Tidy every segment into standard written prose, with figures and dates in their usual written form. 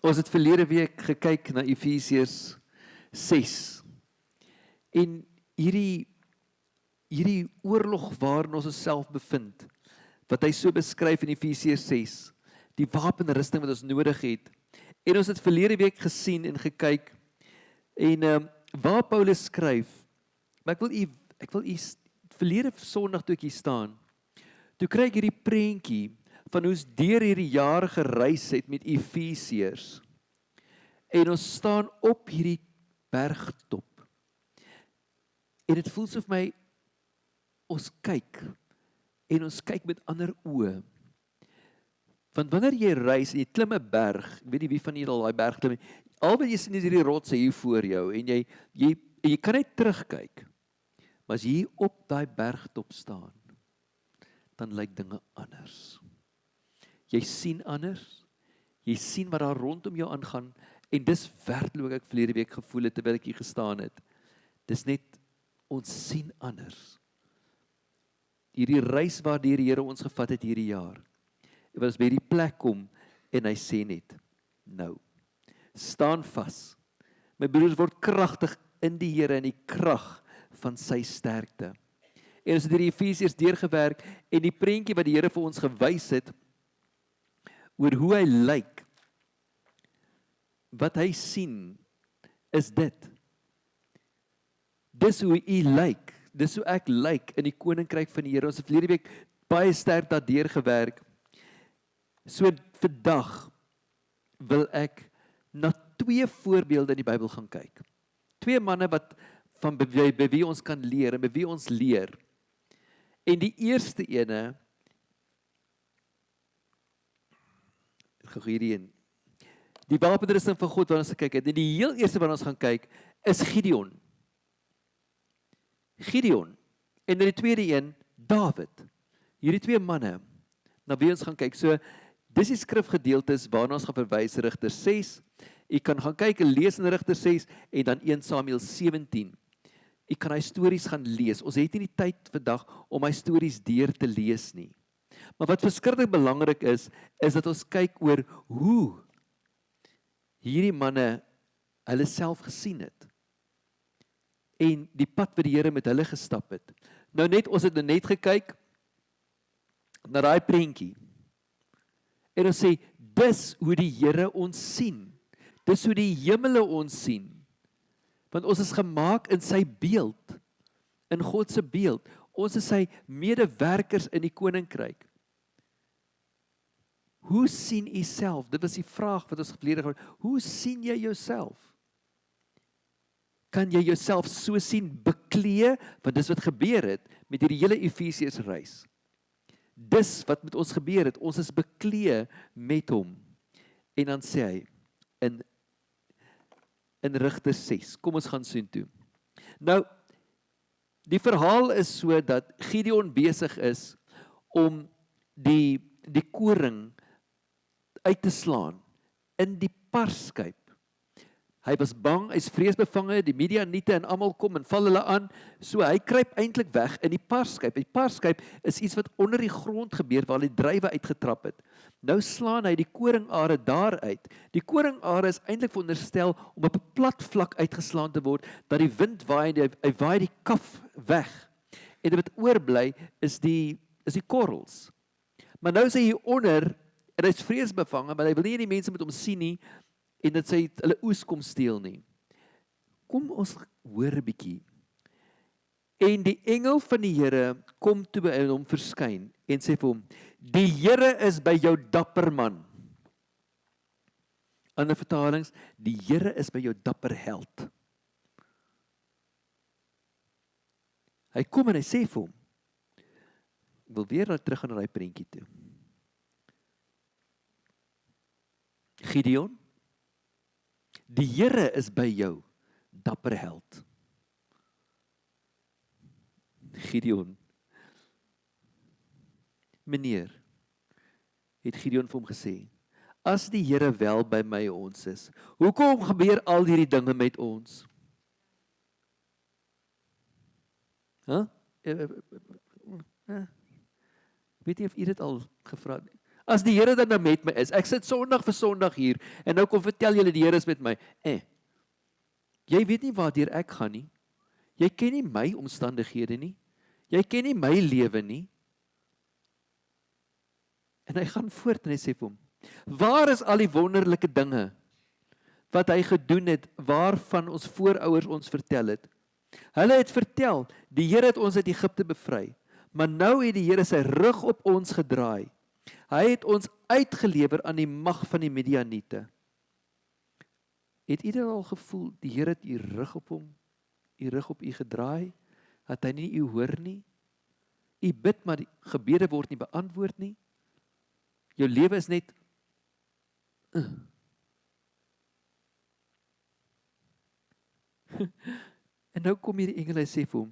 Ons het verlede week gekyk na Efesiërs 6 en hierdie oorlog waarin ons osself bevind, wat hy so beskryf in Efesiërs 6, die wapenrusting wat ons nodig het. En ons het verlede week gesien en gekyk en waar Paulus skryf, maar ek wil u verlede Sondag toe ek hier staan, toe kry ek hierdie prentjie van hoe ons deur hierdie jaar gereis het met Efesiërs. En ons staan op hierdie bergtop. En dit voel so vir my, ons kyk, en ons kyk met ander oë. Want wanneer jy reis en jy klim 'n berg, ek weet nie wie van julle al daai berg klim, al wat jy sien is hierdie rotse hier voor jou, en jy kan net terugkyk. Maar as jy hier op daai bergtop staan, dan lyk dinge anders. Jy sien anders, jy sien wat daar rondom jou aangaan, en dis werklik ek verlede week gevoel het, terwyl ek hier gestaan het. Dis net, ons sien anders. Hierdie reis waardeur die Here ons gevat het hierdie jaar. En ons by hierdie plek kom, en hy sê net, nou, staan vas. My broers, word kragtig in die Here, in die krag van sy sterkte. En ons het hierdie Efesiërs deurgewerk, en die prentjie wat die Here vir ons gewys het, oor hoe hy lyk, wat hy sien, is dit. Dis hoe hy lyk, dis hoe ek lyk in die koninkryk van die Here. Ons het verlede week baie sterk daardeur gewerk. So vandag wil ek na 2 voorbeelde in die Bybel gaan kyk. 2 manne wat van by wie ons kan leer en by wie ons leer. En die eerste ene, ek gaan hierdie een, die wapenrusting van God wat ons gekyk het, en die heel eerste wat ons gaan kyk, is Gideon. Gideon. En die tweede een, Dawid. Hierdie 2 manne, na wie ons gaan kyk. So, dis die skrifgedeeltes waarna ons gaan verwys, Rigters 6. Jy kan gaan kyk en lees in Rigters 6, en dan 1 Samuel 17. Jy kan hy stories gaan lees. Ons het nie die tyd vandag om hy stories deur te lees nie. Maar wat verskriklik belangrik is dat ons kyk oor hoe hierdie manne hulle self gesien het. En die pad wat die Here met hulle gestap het. Nou net, ons het net gekyk na daai prentjie. En ons sê, dis hoe die Here ons sien. Dis hoe die hemele ons sien. Want ons is gemaak in sy beeld, in God se beeld. Ons is sy medewerkers in die koninkryk. Hoe sien u self? Dit was die vraag wat ons verlede gehad. Hoe sien jy jouself? Kan jy jouself so sien beklee? Want dis wat gebeur het met hierdie hele Efesiërs reis. Dis wat met ons gebeur het. Ons is beklee met hom. En dan sê hy in Rigters 6. Kom ons gaan soontoe. Nou, die verhaal is so dat Gideon besig is om die koring uit te slaan in die parskyp. Hy was bang, hy's vreesbevange, die Midianiete en almal kom en val hulle aan, so hy kruip eintlik weg in die parskyp. Die parskyp is iets wat onder die grond gebeur, waar hy druiwe uitgetrap het. Nou slaan hy die koringare daar uit. Die koringare is eintlik veronderstel om op 'n plat vlak uitgeslaan te word, dat die wind waai en hy waai die kaf weg. En wat oorbly is die korrels. Maar nou is hy hier onder, en hy is vreesbevange, maar hy wil nie die mense met hom sien nie, en dat sy hulle oes kom steel nie. Kom ons hoor 'n bietjie. En die engel van die Here kom toe by hom verskyn, en sê vir hom, die Here is by jou dapper man. Ander vertalings, die Here is by jou dapper held. Hy kom en hy sê vir hom, ek wil weer terug gaan na die prentjie toe. Gideon, die Here is by jou, dapper held. Gideon, meneer, het Gideon vir hom gesê, as die Here wel by my ons is, hoekom gebeur al hierdie dinge met ons? Weet nie of u dit al gevra het. As die Here dan nou met my is, ek sit Sondag vir Sondag hier, en nou kom vertel julle die Here is met my, jy weet nie waardeur ek gaan nie, jy ken nie my omstandighede nie, jy ken nie my lewe nie, en hy gaan voort en hy sê vir hom, waar is al die wonderlike dinge, wat hy gedoen het, waarvan ons voorouers ons vertel het? Hulle het vertel, die Here het ons uit Egipte bevry, maar nou het die Here sy rug op ons gedraai. Hy het ons uitgelewer aan die mag van die Midianiete. Het u al gevoel, die Here het u rug op hom, u rug op u gedraai, dat hy nie u hoor nie? U bid, maar die gebede word nie beantwoord nie. Jou lewe is net En nou kom hier die engel, hy sê vir hom,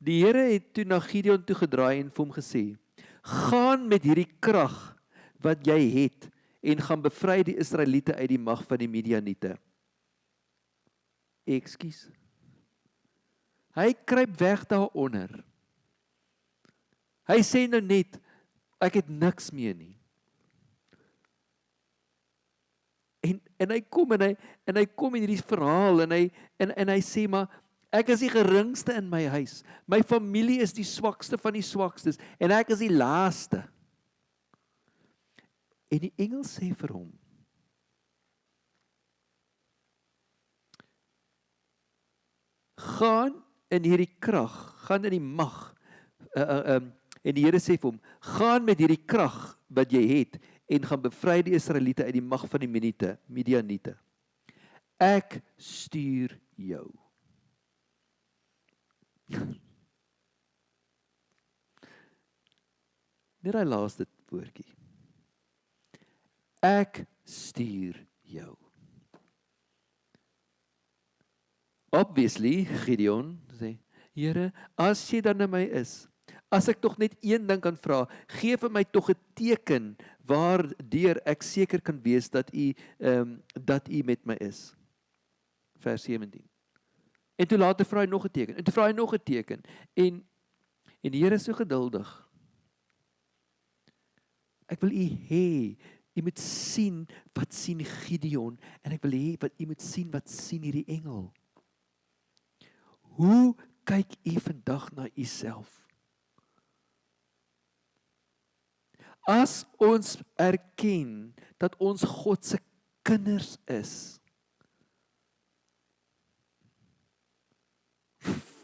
die Here het toe na Gideon toe gedraai en vir hom gesê, gaan met hierdie krag wat jy het en gaan bevry die Israeliete uit die mag van die Midianiete. Ekskuus. Hy kruip weg daaronder. Hy sê nou net, ek het niks meer nie. En hy kom en hy kom in hierdie verhaal en hy sê maar, ek is die geringste in my huis. My familie is die swakste van die swakstes en ek is die laaste. En die engel sê vir hom, gaan in hierdie krag, gaan in die mag, en die Here sê vir hom, gaan met hierdie krag wat jy het, en gaan bevry die Israeliete uit die mag van die Midianiete. Ek stuur jou. Net die laaste woordjie. Ek stuur jou. Obviously, Gideon sê, Here, as jy dan na my is, as ek tog net een ding kan vra, gee vir my tog 'n teken waardeur ek seker kan wees dat u met my is. Vers 17. En toe later vra hy nog 'n teken, en toe vra hy nog 'n teken, en die Here is so geduldig. Ek wil u hê, u moet sien wat sien Gideon, en ek wil hê wat u moet sien wat sien hierdie engel. Hoe kyk u vandag na u self? As ons erken dat ons God se kinders is,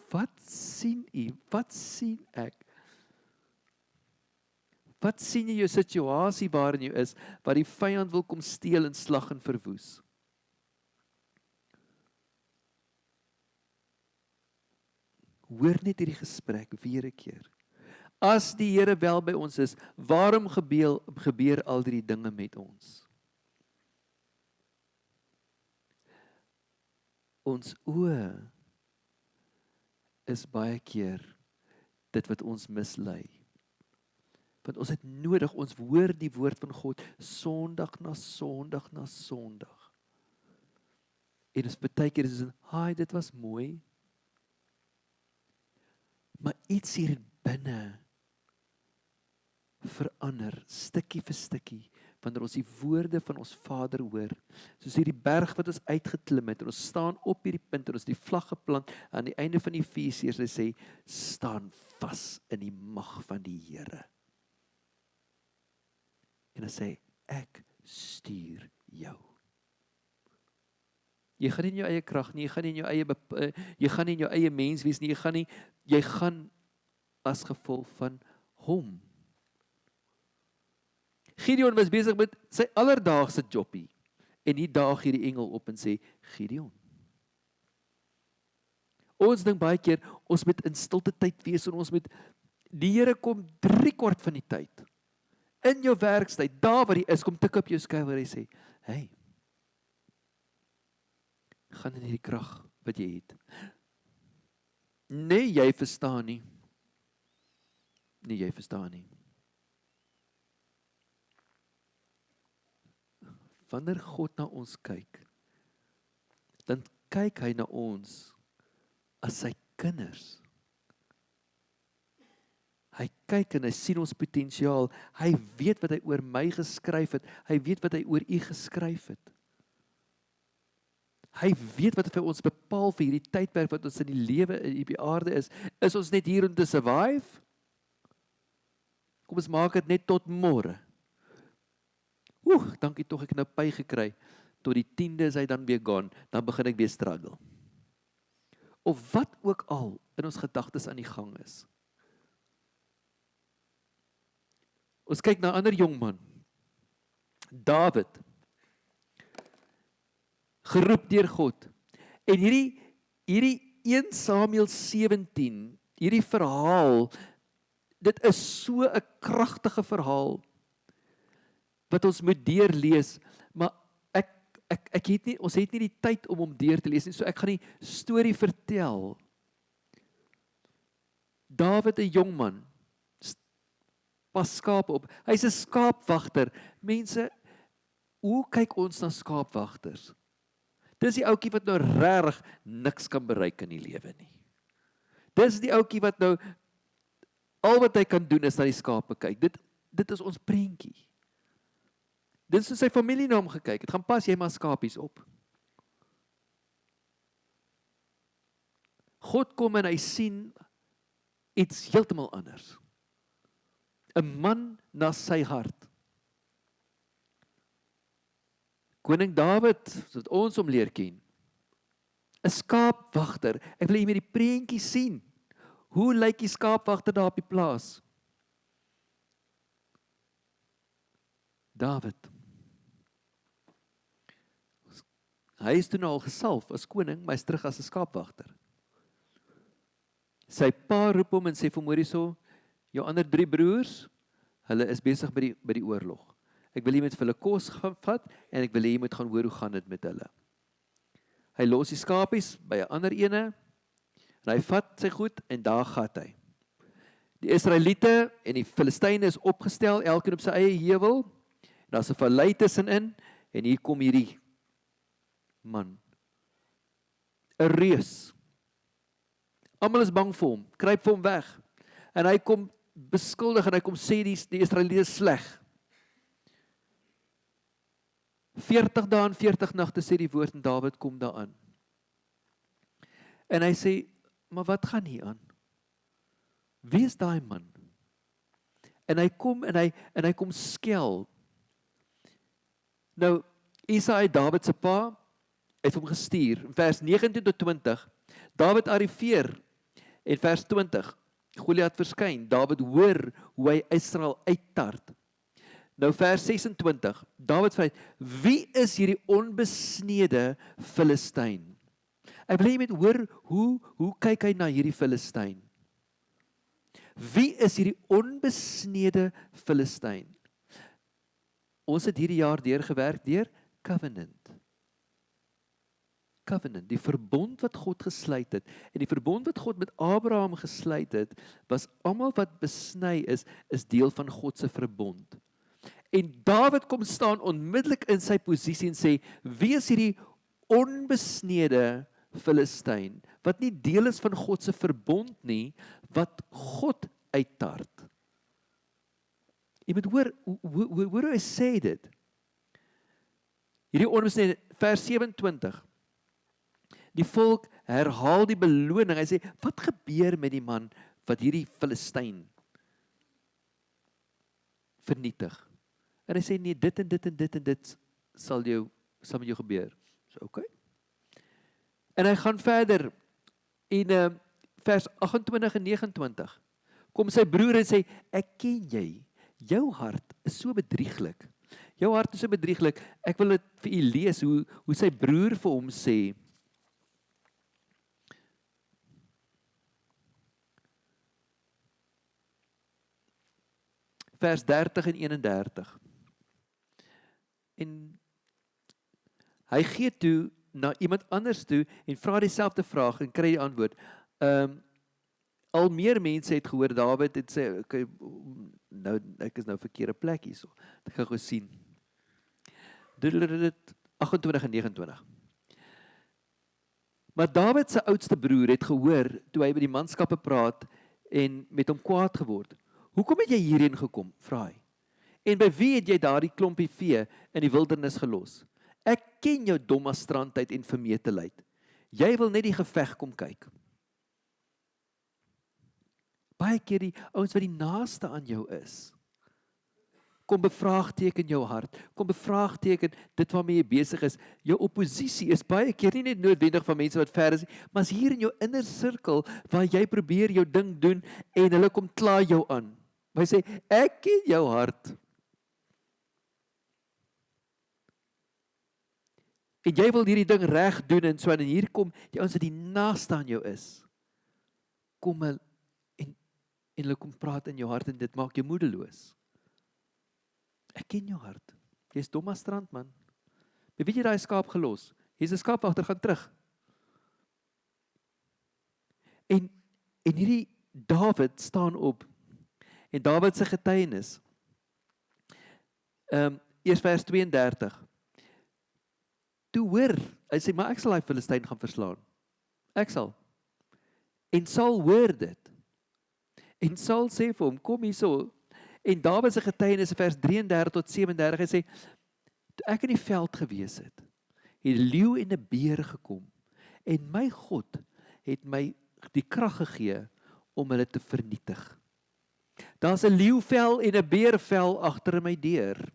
wat sien u? Wat sien ek? Wat sien jy jou situasie waarin jy is, waar die vyand wil kom steel en slag en verwoes? Hoor net hierdie gesprek weer 'n keer. As die Here wel by ons is, waarom gebeur al die dinge met ons? Ons oë is baie keer dit wat ons mislei. Want ons het nodig, ons hoor die woord van God Sondag na Sondag na Sondag. En ons baie keer is dit, dit was mooi. Maar iets hier binne verander, stukkie vir stukkie, wanneer ons die woorde van ons Vader hoor, soos hierdie berg wat ons uitgeklim het, en ons staan op hierdie punt, en ons die vlag geplant, aan die einde van die Efesiërs, hy sê, staan vas in die mag van die Here. En hy sê, ek stuur jou. Jy gaan nie in jou eie krag nie, jy gaan nie in jou eie mens wees nie, jy gaan as gevolg van hom. Gideon was besig met sy alledaagse jobbie, en hier daag hierdie engel op en sê, Gideon. Ons dink baie keer, ons moet in stilte tyd wees, en ons moet, die Here kom 3/4 van die tyd, in jou werkstyd, daar waar hy is, kom tik op jou skouer, waar hy sê, hey, gaan in hierdie krag wat jy het. Nee, jy verstaan nie. Nee, jy verstaan nie. Wanneer God na ons kyk, dan kyk hy na ons as sy kinders. Hy kyk en hy sien ons potensiaal. Hy weet wat hy oor my geskryf het. Hy weet wat hy oor u geskryf het. Hy weet wat vir ons bepaal vir hierdie tydperk wat ons in die lewe op die aarde is. Is ons net hier om te survive? Kom ons maak dit net tot môre. Dankie tog ek nou py gekry. Tot die 10de is hy dan weer gone. Dan begin ek weer struggle. Of wat ook al in ons gedagtes aan die gang is. Ons kyk na 'n ander jongman. Dawid. Geroep deur God. En hierdie 1 Samuel 17, hierdie verhaal, dit is so 'n kragtige verhaal wat ons moet deurlees, maar ons het nie die tyd om hom deur te lees nie, so ek gaan die storie vertel. Dawid, 'n jong man, pas skape op. Hy's 'n skaapwagter. Mense, hoe kyk ons na skaapwagters? Dis die ouetjie wat nou regtig niks kan bereik in die lewe nie. Dis die ouetjie wat nou al wat hy kan doen is na die skape kyk. Dit is ons prentjie. Dit is hoe sy familie na hom gekyk het. Gaan pas jy maar skapies op. God kom en hy sien iets heeltemal anders. 'n man na sy hart. Koning Dawid, soos ons hom leer ken, 'n skaapwagter. Ek wil jy met die prentjie sien. Hoe lyk die skaapwagter daar op die plaas? Dawid. Hy is toe al gesalf as koning, maar hy is terug as 'n skaapwagter. Sy pa roep hom en sê vir hom, hoor hierso, jou ander 3 broers, hulle is besig by die oorlog. Ek wil jy moet vir hulle kos gaan vat, en ek wil jy moet gaan hoor hoe gaan dit met hulle. Hy los die skapies by 'n ander ene, en hy vat sy goed, en daar gaan hy. Die Israeliete en die Filistyne is opgestel, elkeen op sy eie heuwel, en daar's 'n vallei tussenin, en hier kom hierdie man, 'n reus. Almal is bang vir hom, kruip vir hom weg, en hy kom beskuldig en hy kom sê die Israeliete is sleg. 40 dae en 40 nagte sê die woord en Dawid kom daaraan. En hy sê, maar wat gaan hier aan? Wie is daai man? En hy kom en hy kom skel. Nou, Isaai, Dawid se pa, het hom gestuur. In vers 19 tot 20, Dawid arriveer, en vers 20, Goliat verskyn, Dawid hoor hoe hy Israel uittart. Nou vers 26, Dawid vra, wie is hierdie onbesnede Filistyn? Ek wil net hoor, hoe kyk hy na hierdie Filistyn? Wie is hierdie onbesnede Filistyn? Ons het hierdie jaar deurgewerk deur Covenant. Covenant, die verbond wat God gesluit het, en die verbond wat God met Abraham gesluit het, was almal wat besny is deel van God se verbond. En Dawid kom staan onmiddellik in sy posisie en sê, wie is hierdie onbesnede Filistyn, wat nie deel is van God se verbond nie, wat God uittart? Jy moet hoor hoe hy sê dit. Hierdie onbesnede, vers 27, die volk herhaal die beloning. Hy sê, wat gebeur met die man wat hierdie Filistyn vernietig? En hy sê, nee, dit en dit en dit en dit sal met jou gebeur. So, okay. En hy gaan verder, en vers 28 en 29, kom sy broer en sê, ek ken jy, jou hart is so bedrieglik. Jou hart is so bedrieglik. Ek wil dit vir u lees, hoe sy broer vir hom sê, vers 30 en 31. En hy gee toe na iemand anders toe en vra dieselfde vraag en kry die antwoord. Al meer mense het gehoor, Dawid het sê, okay, nou, ek is nou verkeerde plek hier so. Ek gaan gou sien. 28 en 29. Maar Dawid se oudste broer het gehoor, toe hy by die manskappe praat en met hom kwaad geword. Hoekom het jy hierheen gekom? Vra hy. En by wie het jy daardie klompie vee in die wildernis gelos? Ek ken jou domme strandheid en vermetelheid. Jy wil net die geveg kom kyk. Baie keer die ouens wat die naaste aan jou is, kom bevraagteken jou hart, kom bevraagteken dit waarmee jy besig is. Jou oppositie is baie keer nie net noodwendig van mense wat ver is nie, maar is hier in jou inner sirkel waar jy probeer jou ding doen en hulle kom kla jou aan. Hy sê, ek ken jou hart. En jy wil hierdie ding reg doen en so en hier kom die ouens wat die naaste aan jou is. Kom en hulle kom praat in jou hart en dit maak jou moedeloos. Ek ken jou hart. Jy's dom as strand, man. Maar weet jy daai skaap gelos? Jy's 'n skaapwagter, gaan terug. En hierdie Dawid staan op. En Dawid se getuienis. Eers vers 32. Toe hoor, hy sê, maar ek sal daai Filistyn gaan verslaan. Ek sal. En Saul hoor dit. En Saul sê vir hom, kom hierso. En Dawid se getuienis in vers 33 tot 37, hy sê, toe ek in die veld gewees het 'n leeu en 'n beer gekom, en my God het my die krag gegee om hulle te vernietig. Daar's 'n leeuvel en 'n beervel agter in my deur.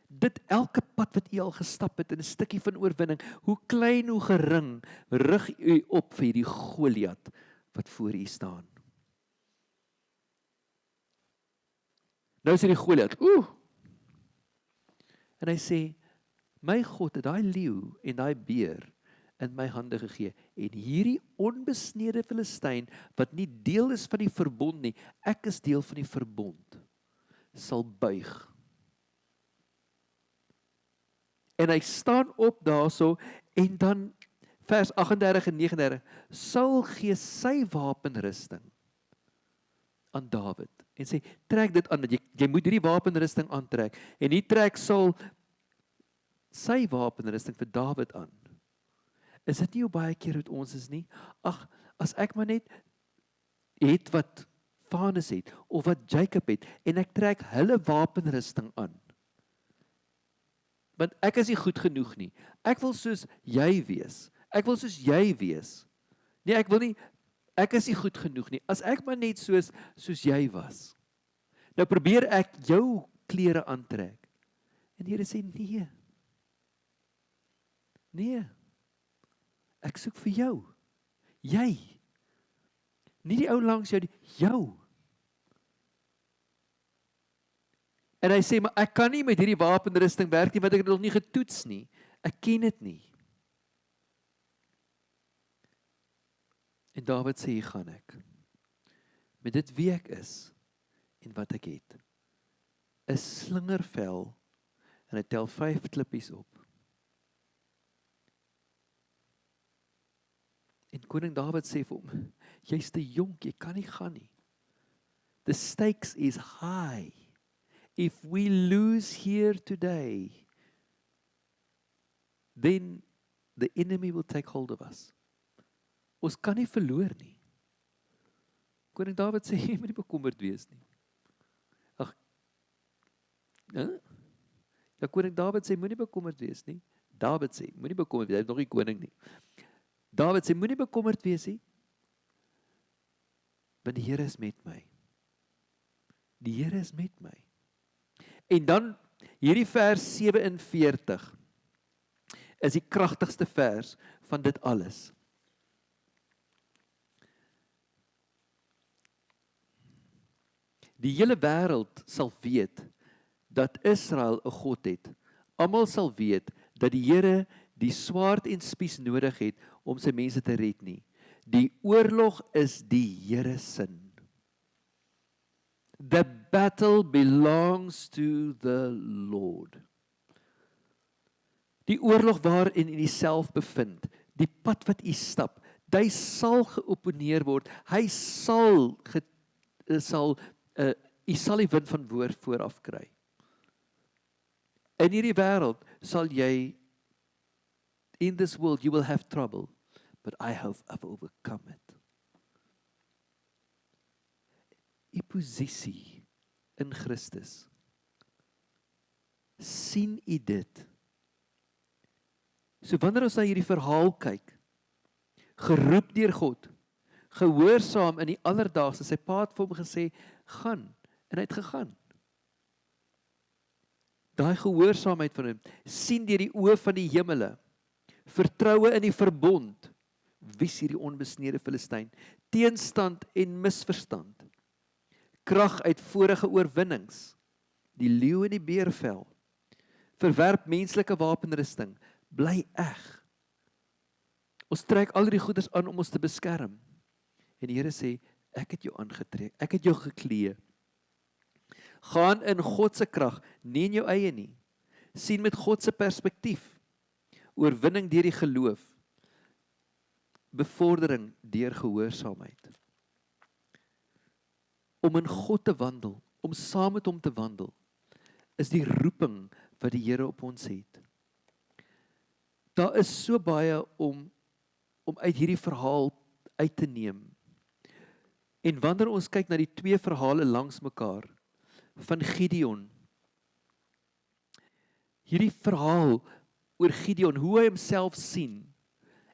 Dit elke pad wat u al gestap het, in 'n stukkie van oorwinning, hoe klein, hoe gering, rig u op vir die Goliat wat voor u staan. Nou sê die Goliat, en hy sê, my God het daai leeu en daai beer in my hande gegee, en hierdie onbesnede Filistyn, wat nie deel is van die verbond nie, ek is deel van die verbond, sal buig. En hy staan op daarso, en dan vers 38 en 39, Saul gee sy wapenrusting aan Dawid, en sê, trek dit aan, jy moet hierdie wapenrusting aantrek, en hier trek Saul sy wapenrusting vir Dawid aan. Is dit nie hoe baie keer wat ons is nie? Ag, as ek maar net het wat Vanus het, of wat Jacob het, en ek trek hulle wapenrusting aan, want ek is nie goed genoeg nie. Ek wil soos jy wees. Ek wil soos jy wees. Nee, ek is nie goed genoeg nie. As ek maar net soos jy was. Nou probeer ek jou klere aantrek. En die Here sê, nee. Ek soek vir jou. Jy. Nie die ou langs jou, jou. En hy sê, maar ek kan nie met hierdie wapenrusting werk nie, want ek het nog nie getoets nie. Ek ken dit nie. En Dawid sê, hier gaan ek. Met dit wie ek is, en wat ek het. 'n slingervel, en hy tel 5 klippies op. En koning Dawid sê vir hom, jy's te jonk, jy kan nie gaan nie. The stakes is high. If we lose here today, then the enemy will take hold of us. Ons kan nie verloor nie. Koning Dawid sê, jy moet nie bekommerd wees nie. Ag, ja, koning Dawid sê, moenie bekommerd wees nie. Dawid sê, moenie bekommerd wees, hy is nog nie koning nie. Dawid sê, moenie bekommerd wees nie, want die Here is met my. Die Here is met my. En dan, hierdie vers 47, is die kragtigste vers van dit alles. Die hele wêreld sal weet, dat Israel 'n God het. Almal sal weet, dat die Here die swaard en spies nodig het, om sy mense te red nie. Die oorlog is die Here sin. The battle belongs to the Lord. Die oorlog waarin u self bevind, die pad wat u stap, hy sal geoponeer word, hy sal u sal die wind van woord vooraf kry. In hierdie wêreld sal jy, in this world you will have trouble, but I have overcome it. u posisie in Christus? Sien u dit? So wanneer ons na hierdie verhaal kyk, geroep deur God, gehoorsaam in die alledaagse, sy pa het vir hom gesê, gaan, en hy het gegaan. Daai gehoorsaamheid van hom, sien deur die oë van die hemele, vertroue in die verbond, wie's hierdie onbesnede Filistyn, teenstand en misverstand, krag uit vorige oorwinnings, die leeu en die beervel, verwerp menslike wapenrusting, bly eg. Ons trek al die goeders aan om ons te beskerm. En die Here sê, ek het jou aangetrek, ek het jou geklee. Gaan in God se krag, nie in jou eie nie. Sien met God se perspektief. Oorwinning deur die geloof. Bevordering deur gehoorsaamheid. Om in God te wandel, om saam met hom te wandel, is die roeping wat die Here op ons het. Daar is so baie om uit hierdie verhaal uit te neem. En wanneer ons kyk na die twee verhale langs mekaar, van Gideon, hierdie verhaal oor Gideon, hoe hy homself sien,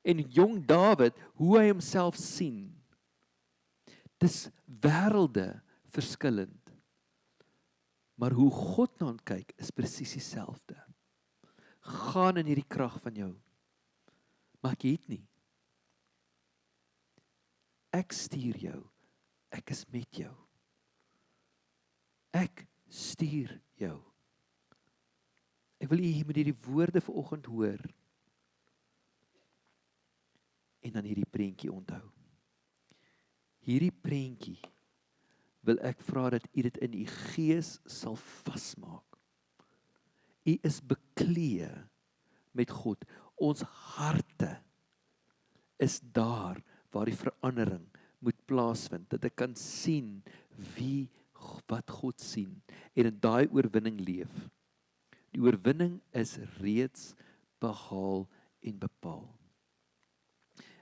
en jong Dawid, hoe hy homself sien, dis wêrelde verskillend. Maar hoe God na hom kyk, is presies dieselfde. Gaan in hierdie krag van jou, maar ek het nie. Ek stuur jou, ek is met jou. Ek stuur jou. Ek wil u met hierdie woorde vanoggend hoor, en dan hierdie prentjie onthou. Hierdie prentjie wil ek vra dat u dit in u gees sal vasmaak. U is bekleë met God. Ons harte is daar waar die verandering moet plaasvind, dat ek kan sien wat God sien, en in daai oorwinning leef. Die oorwinning is reeds behaal en bepaal.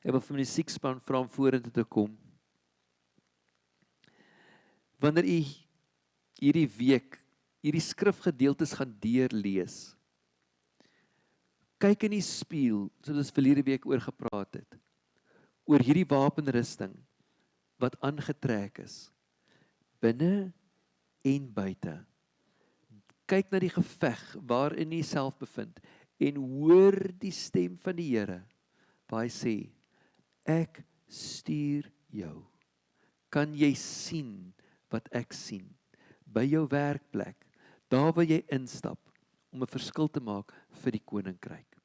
Ek wil vir my musiekspan vra om vorentoe te kom. Wanneer u hierdie week, hierdie skrifgedeeltes gaan deurlees, kyk in die spieël, soos ons verlede week oor gepraat het, oor hierdie wapenrusting, wat aangetrek is, binne en buite. Kyk na die geveg waarin jy self bevind, en hoor die stem van die Here, waar hy sê, ek stuur jou. Kan jy sien wat ek sien? By jou werkplek, daar waar jy instap, om 'n verskil te maak vir die koninkryk.